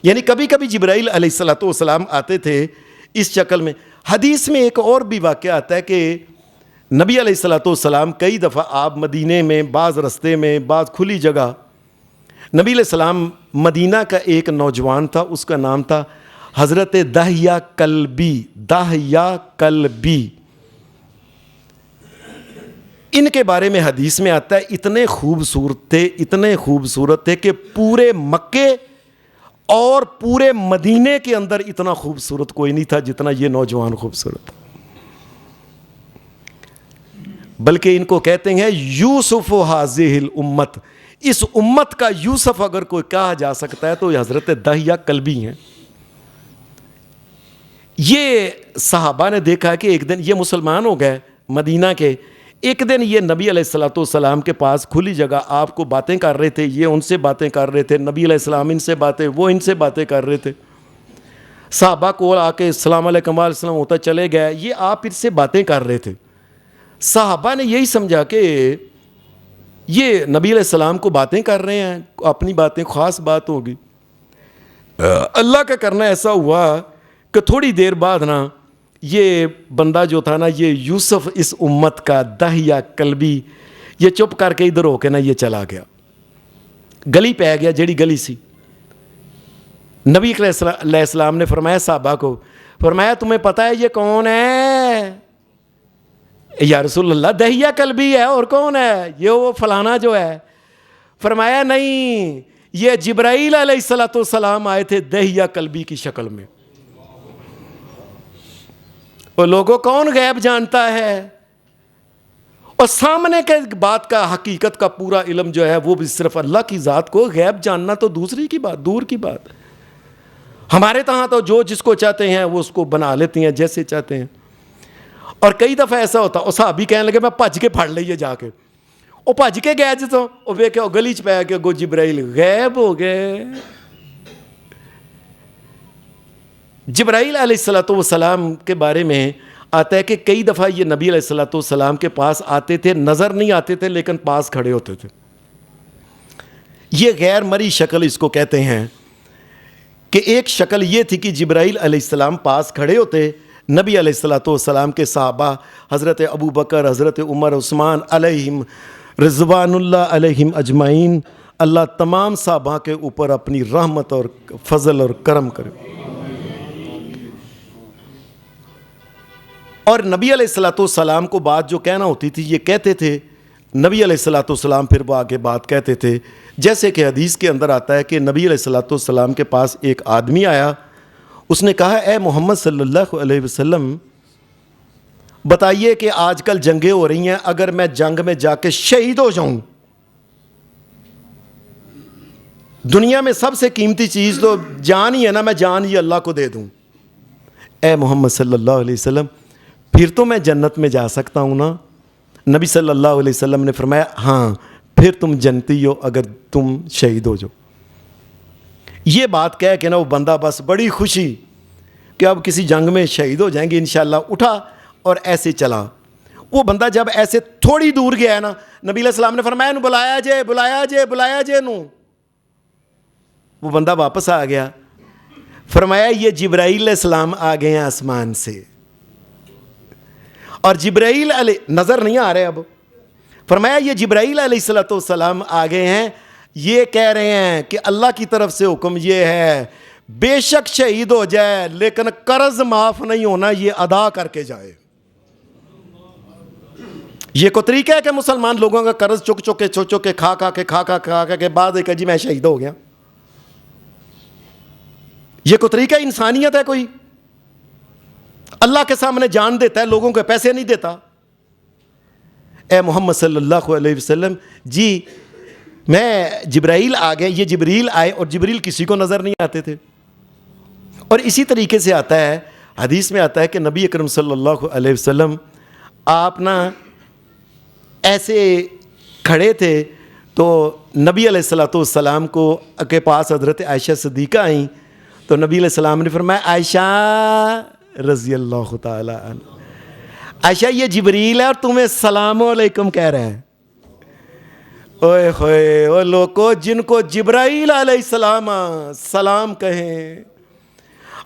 Speaker 1: یعنی کبھی کبھی جبرائیل علیہ السلام آتے تھے اس شکل میں. حدیث میں ایک اور بھی واقعہ آتا ہے کہ نبی علیہ السلام کئی دفعہ آپ مدینے میں بعض رستے میں بعض کھلی جگہ، نبی علیہ السلام مدینہ کا ایک نوجوان تھا، اس کا نام تھا حضرت دحیہ کلبی. دحیہ کلبی، ان کے بارے میں حدیث میں آتا ہے اتنے خوبصورت تھے، اتنے خوبصورت تھے کہ پورے مکے اور پورے مدینے کے اندر اتنا خوبصورت کوئی نہیں تھا جتنا یہ نوجوان خوبصورت. بلکہ ان کو کہتے ہیں یوسف ہذہ الامت. اس امت کا یوسف اگر کوئی کہا جا سکتا ہے تو یہ حضرت دحیہ کلبی ہیں. یہ صحابہ نے دیکھا کہ ایک دن یہ مسلمان ہو گئے مدینہ کے. ایک دن یہ نبی علیہ الصلوۃ والسلام کے پاس کھلی جگہ آپ کو باتیں کر رہے تھے، یہ ان سے باتیں کر رہے تھے، نبی علیہ السلام ان سے باتیں، وہ ان سے باتیں کر رہے تھے، صحابہ کو آ کے السلام علیکم وعلیکم السلام ہوتا چلے گئے، یہ آپ ان سے باتیں کر رہے تھے۔ صحابہ نے یہی سمجھا کہ یہ نبی علیہ السلام کو باتیں کر رہے ہیں، اپنی باتیں، خاص بات ہوگی۔ اللہ کا کرنا ایسا ہوا کہ تھوڑی دیر بعد نا یہ بندہ جو تھا نا، یہ یوسف اس امت کا داہیہ قلبی، یہ چپ کر کے ادھر ہو کے نا یہ چلا گیا، گلی پہ گیا، جیڑی گلی سی۔ نبی علیہ السلام نے فرمایا صحابہ کو، فرمایا تمہیں پتہ ہے یہ کون ہے؟ یا رسول اللہ داہیہ قلبی ہے، اور کون ہے؟ یہ وہ فلانا جو ہے۔ فرمایا نہیں، یہ جبرائیل علیہ السلام آئے تھے داہیہ قلبی کی شکل میں۔ اور لوگوں کون غیب جانتا ہے؟ اور سامنے کے بات کا، حقیقت کا پورا علم جو ہے وہ بھی صرف اللہ کی ذات کو، غیب جاننا تو دوسری کی بات، دور کی بات۔ ہمارے تہاں تو جو جس کو چاہتے ہیں وہ اس کو بنا لیتے ہیں جیسے چاہتے ہیں۔ اور کئی دفعہ ایسا ہوتا، اور صحابی کہنے لگے میں بھج کے پھڑ لئیے جا کے، وہ بھج کے گئے جتوں، وہ ویکھے وہ گلی چ پہ کے گو جبرائیل غیب ہو گئے۔ جبرائیل علیہ السلام کے بارے میں آتا ہے کہ کئی دفعہ یہ نبی علیہ السلام کے پاس آتے تھے، نظر نہیں آتے تھے لیکن پاس کھڑے ہوتے تھے۔ یہ غیر مری شکل اس کو کہتے ہیں، کہ ایک شکل یہ تھی کہ جبرائیل علیہ السلام پاس کھڑے ہوتے، نبی علیہ السلام کے صحابہ حضرت ابو بکر، حضرت عمر، عثمان علیہم رضوان اللہ علیہم اجمعین، اللہ تمام صحابہ کے اوپر اپنی رحمت اور فضل اور کرم کرے۔ اور نبی علیہ السلام کو بات جو کہنا ہوتی تھی یہ کہتے تھے، نبی علیہ السلام پھر وہ آگے بات کہتے تھے، جیسے کہ حدیث کے اندر آتا ہے کہ نبی علیہ السلام کے پاس ایک آدمی آیا، اس نے کہا اے محمد صلی اللہ علیہ وسلم بتائیے کہ آج کل جنگیں ہو رہی ہیں، اگر میں جنگ میں جا کے شہید ہو جاؤں، دنیا میں سب سے قیمتی چیز تو جان ہی ہے نا، میں جان ہی اللہ کو دے دوں، اے محمد صلی اللہ علیہ وسلم پھر تو میں جنت میں جا سکتا ہوں نا؟ نبی صلی اللہ علیہ وسلم نے فرمایا ہاں پھر تم جنتی ہو اگر تم شہید ہو جاؤ۔ یہ بات کہہ کے نا وہ بندہ بس بڑی خوشی کہ اب کسی جنگ میں شہید ہو جائیں گے انشاءاللہ، اٹھا اور ایسے چلا۔ وہ بندہ جب ایسے تھوڑی دور گیا ہے نا، نبی علیہ السلام نے فرمایا نو بلایا جے بلایا جے بلایا جے نو۔ وہ بندہ واپس آ گیا، فرمایا یہ جبرائیل علیہ السلام آ گئے ہیں آسمان سے، اور جبرائیل علیہ نظر نہیں آ رہے اب، فرمایا یہ جبرائیل علیہ السلام آ گئے ہیں، یہ کہہ رہے ہیں کہ اللہ کی طرف سے حکم یہ ہے بے شک شہید ہو جائے لیکن قرض معاف نہیں ہونا، یہ ادا کر کے جائے۔ یہ کو طریقہ ہے کہ مسلمان لوگوں کا قرض چک چک کے چک چک کے کھا کھا کے بعد ایک جی میں شہید ہو گیا، یہ کو طریقہ انسانیت ہے؟ کوئی اللہ کے سامنے جان دیتا ہے، لوگوں کے پیسے نہیں دیتا۔ اے محمد صلی اللہ علیہ وسلم جی میں جبرائیل آ گئے، یہ جبریل آئے، اور جبریل کسی کو نظر نہیں آتے تھے۔ اور اسی طریقے سے آتا ہے، حدیث میں آتا ہے کہ نبی اکرم صلی اللہ علیہ وسلم آپ نا ایسے کھڑے تھے تو نبی علیہ السلام کو کے پاس حضرت عائشہ صدیقہ آئیں، تو نبی علیہ السلام نے فرمایا عائشہ رضی اللہ تعالی عنہ، عائشہ یہ جبریل ہے اور تمہیں السلام علیکم کہہ رہے ہیں۔ اوے ہوئے وہ لوگوں جن کو جبرائیل علیہ السلام سلام کہیں،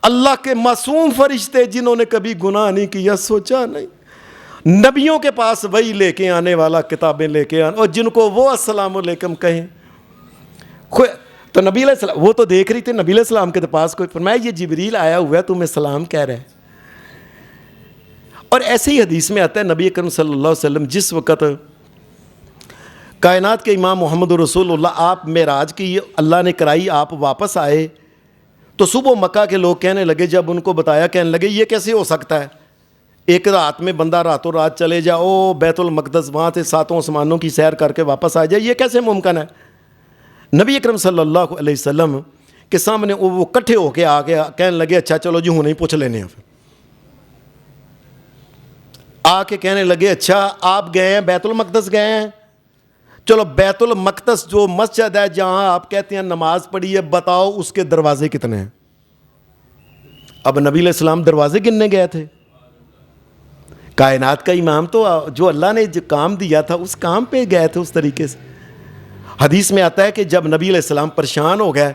Speaker 1: اللہ کے معصوم فرشتے جنہوں نے کبھی گناہ نہیں کیا، سوچا نہیں، نبیوں کے پاس وہی لے کے آنے والا، کتابیں لے کے آنے، اور جن کو وہ السلام علیکم کہیں۔ تو نبی علیہ السلام وہ تو دیکھ رہی تھی، نبی علیہ السلام کے پاس کوئی، فرمایا یہ جبریل آیا ہوا ہے تمہیں سلام کہہ رہے ہیں۔ اور ایسے ہی حدیث میں آتا ہے نبی اکرم صلی اللہ علیہ وسلم جس وقت کائنات کے امام محمد رسول اللہ آپ معراج کی اللہ نے کرائی، آپ واپس آئے تو صبح مکہ کے لوگ کہنے لگے، جب ان کو بتایا کہنے لگے یہ کیسے ہو سکتا ہے، ایک رات میں بندہ راتوں رات چلے جاؤ بیت المقدس، وہاں سے 7 آسمانوں کی سیر کر کے واپس آ جائے، یہ کیسے ممکن ہے؟ نبی اکرم صلی اللہ علیہ وسلم کے سامنے وہ کٹھے ہو کے آ گیا، کہنے لگے اچھا چلو جی ہوں نہیں پوچھ لینے ہیں۔ آ کے کہنے لگے اچھا آپ گئے ہیں بیت المقدس گئے ہیں, چلو بیت المقدس جو مسجد ہے جہاں آپ کہتے ہیں نماز پڑھی ہے, بتاؤ اس کے دروازے کتنے ہیں. اب نبی علیہ السلام دروازے گننے گئے تھے. کائنات کا امام تو جو اللہ نے جو کام دیا تھا اس کام پہ گئے تھے اس طریقے سے. حدیث میں آتا ہے کہ جب نبی علیہ السلام پریشان ہو گئے,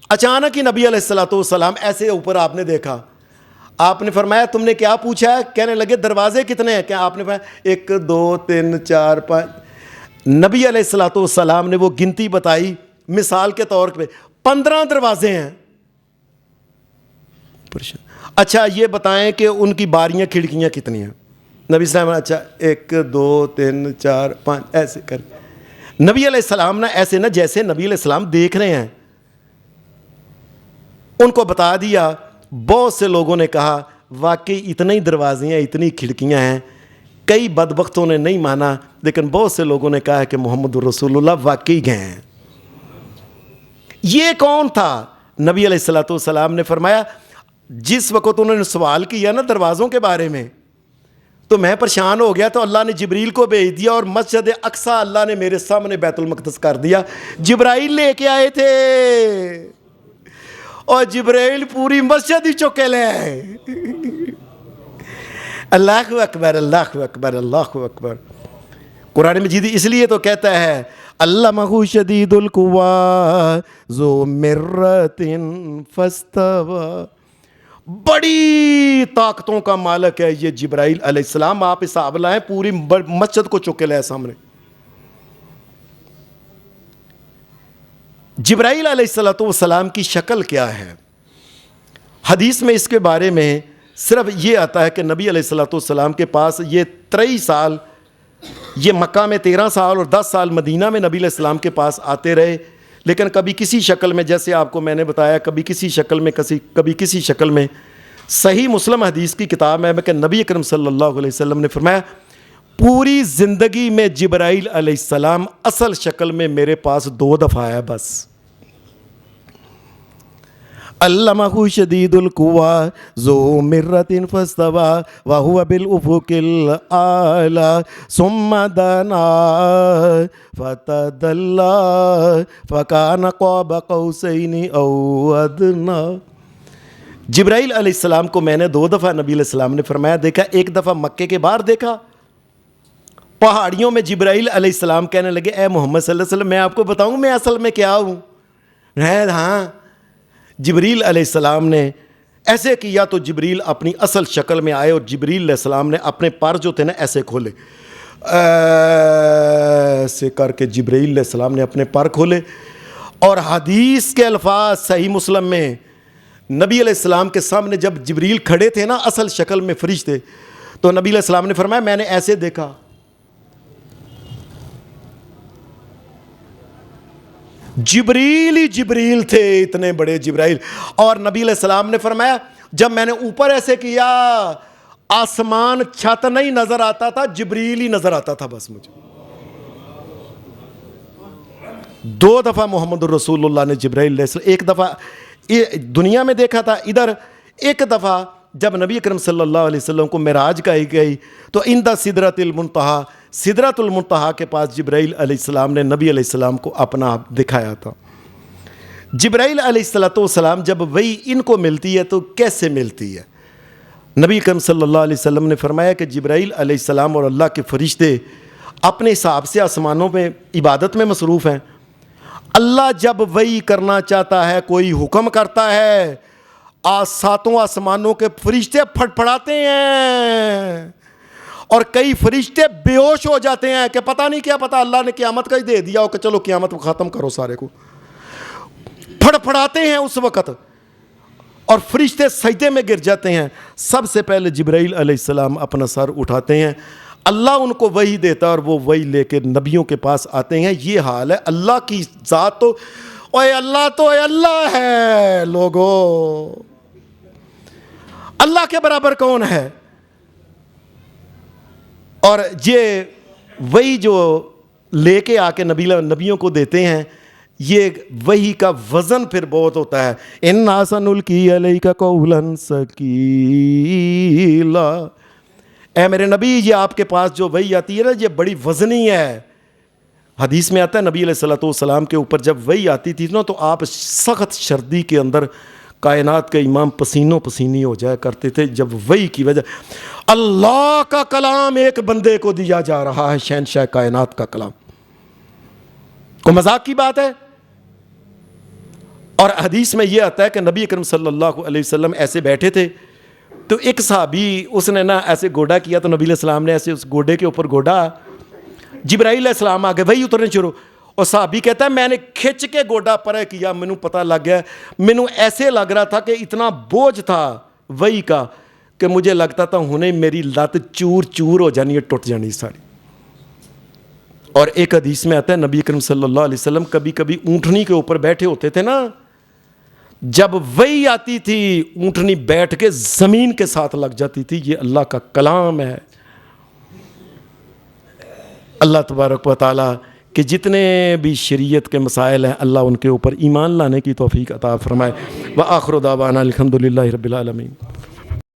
Speaker 1: اچانک ہی نبی علیہ السلام ایسے اوپر آپ نے دیکھا, آپ نے فرمایا تم نے کیا پوچھا ہے؟ کہنے لگے دروازے کتنے ہیں؟ کیا آپ نے فرمایا 1 2 3 4 5. نبی علیہ السلام نے وہ گنتی بتائی مثال کے طور پہ 15 دروازے ہیں. اچھا یہ بتائیں کہ ان کی باریاں کھڑکیاں کتنی ہیں؟ نبی صلی اللہ علیہ وسلم اچھا 1 2 3 4 5 ایسے کر. نبی علیہ السلام نے ایسے نہ جیسے نبی علیہ السلام دیکھ رہے ہیں ان کو بتا دیا. بہت سے لوگوں نے کہا واقعی اتنے ہی دروازے ہیں, اتنی کھڑکیاں ہیں. کئی بدبختوں نے نہیں مانا, لیکن بہت سے لوگوں نے کہا کہ محمد الرسول اللہ واقعی گئے ہیں. یہ کون تھا؟ نبی علیہ السلام نے فرمایا جس وقت انہوں نے سوال کیا نا دروازوں کے بارے میں تو میں پریشان ہو گیا, تو اللہ نے جبریل کو بھیج دیا اور مسجد اقصی اللہ نے میرے سامنے بیت المقدس کر دیا. جبرائیل لے کے آئے تھے اور جبرائیل پوری مسجد ہی چکے لے آئے. اللہ اکبر اللہ اکبر اللہ اکبر. قرآن مجید اس لیے تو کہتا ہے علمہ شدید القویٰ ذو مرۃ فاستویٰ, بڑی طاقتوں کا مالک ہے یہ جبرائیل علیہ السلام. آپ حساب لائیں پوری مسجد کو چکے لائے سامنے. جبرائیل علیہ السلام کی شکل کیا ہے؟ حدیث میں اس کے بارے میں صرف یہ آتا ہے کہ نبی علیہ السلام کے پاس یہ 23 سال, یہ مکہ میں 13 سال اور 10 سال مدینہ میں نبی علیہ السلام کے پاس آتے رہے, لیکن کبھی کسی شکل میں, جیسے آپ کو میں نے بتایا, کبھی کسی شکل میں کبھی کسی شکل میں. صحیح مسلم حدیث کی کتاب میں کہ نبی اکرم صلی اللہ علیہ وسلم نے فرمایا پوری زندگی میں جبرائیل علیہ السلام اصل شکل میں میرے پاس 2 دفعہ آیا بس. علمہ شدید القویٰ ذو مرۃ فاستویٰ وہو بالافق الاعلیٰ ثم دنا فتدلی فکان قاب قوسین او ادنیٰ. جبرائیل علیہ السلام کو میں نے 2 دفعہ نبی علیہ السلام نے فرمایا دیکھا. ایک دفعہ مکے کے باہر دیکھا, پہاڑیوں میں جبرائیل علیہ السلام کہنے لگے اے محمد صلی اللہ علیہ وسلم میں آپ کو بتاؤں میں اصل میں کیا ہوں؟ ہاں. جبریل علیہ السلام نے ایسے کیا تو جبریل اپنی اصل شکل میں آئے اور جبریل علیہ السلام نے اپنے پر جو تھے نا ایسے کھولے, ایسے کر کے جبریل علیہ السلام نے اپنے پر کھولے. اور حدیث کے الفاظ صحیح مسلم میں نبی علیہ السلام کے سامنے جب جبریل کھڑے تھے نا اصل شکل میں فرشتے, تو نبی علیہ السلام نے فرمایا میں نے ایسے دیکھا. جبریل ہی جبریل تھے, اتنے بڑے جبرائیل. اور نبی علیہ السلام نے فرمایا جب میں نے اوپر ایسے کیا آسمان چھت نہیں نظر آتا تھا, جبریل ہی نظر آتا تھا بس مجھے. 2 دفعہ محمد الرسول اللہ نے جبرائیل علیہ السلام, ایک دفعہ دنیا میں دیکھا تھا ادھر, ایک دفعہ جب نبی اکرم صلی اللہ علیہ وسلم کو معراج کہی گئی تو عند سدرۃ المنتہا, سدرۃ المنتہا کے پاس جبرائیل علیہ السلام نے نبی علیہ السلام کو اپنا آپ دکھایا تھا. جبرائیل علیہ السلام جب وہی ان کو ملتی ہے تو کیسے ملتی ہے؟ نبی اکرم صلی اللہ علیہ وسلم نے فرمایا کہ جبرائیل علیہ السلام اور اللہ کے فرشتے اپنے حساب سے آسمانوں میں عبادت میں مصروف ہیں. اللہ جب وہی کرنا چاہتا ہے, کوئی حکم کرتا ہے, 7 آسمانوں کے فرشتے پھٹ پھڑاتے ہیں اور کئی فرشتے بے ہوش ہو جاتے ہیں کہ پتہ نہیں کیا پتہ اللہ نے قیامت کا ہی دے دیا ہو کہ چلو قیامت کو ختم کرو سارے کو. پھڑ پھڑاتے ہیں اس وقت اور فرشتے سجدے میں گر جاتے ہیں. سب سے پہلے جبرائیل علیہ السلام اپنا سر اٹھاتے ہیں, اللہ ان کو وحی دیتا ہے اور وہ وحی لے کے نبیوں کے پاس آتے ہیں. یہ حال ہے. اللہ کی ذات تو اے اللہ ہے لوگو, اللہ کے برابر کون ہے؟ اور یہ وہی جو لے کے آ کے نبیوں کو دیتے ہیں, یہ وحی کا وزن پھر بہت ہوتا ہے. اِنَّا سَنُلْقِي عَلَيْكَ قَوْلًا ثَقِيلًا, اے میرے نبی یہ آپ کے پاس جو وحی آتی ہے نا یہ بڑی وزنی ہے. حدیث میں آتا ہے نبی علیہ الصلوۃ والسلام کے اوپر جب وحی آتی تھی نا تو آپ سخت سردی کے اندر کائنات کے امام پسینوں پسینی ہو جایا کرتے تھے جب وحی کی وجہ. اللہ کا کلام ایک بندے کو دیا جا رہا ہے, شہنشاہ کائنات کا کلام, کو مذاق کی بات ہے؟ اور حدیث میں یہ آتا ہے کہ نبی اکرم صلی اللہ علیہ وسلم ایسے بیٹھے تھے تو ایک صحابی اس نے نا ایسے گوڈا کیا تو نبی علیہ السلام نے ایسے اس گوڈے کے اوپر گوڈا, جبرائیل علیہ السلام آگے وہی اترنے شروع, اور صحابی کہتا ہے میں نے کھچ کے گوڈا پرے کیا, مینوں پتہ لگ گیا, مینوں ایسے لگ رہا تھا کہ اتنا بوجھ تھا وہی کا کہ مجھے لگتا تھا ہنے میری لت چور چور ہو جانی ہے, ٹوٹ جانی ساری. اور ایک حدیث میں آتا ہے نبی اکرم صلی اللہ علیہ وسلم کبھی کبھی اونٹنی کے اوپر بیٹھے ہوتے تھے نا, جب وہی آتی تھی اونٹنی بیٹھ کے زمین کے ساتھ لگ جاتی تھی. یہ اللہ کا کلام ہے. اللہ تبارک و تعالیٰ کہ جتنے بھی شریعت کے مسائل ہیں اللہ ان کے اوپر ایمان لانے کی توفیق عطا فرمائے. وآخر دعوانا الحمدللہ رب العالمین.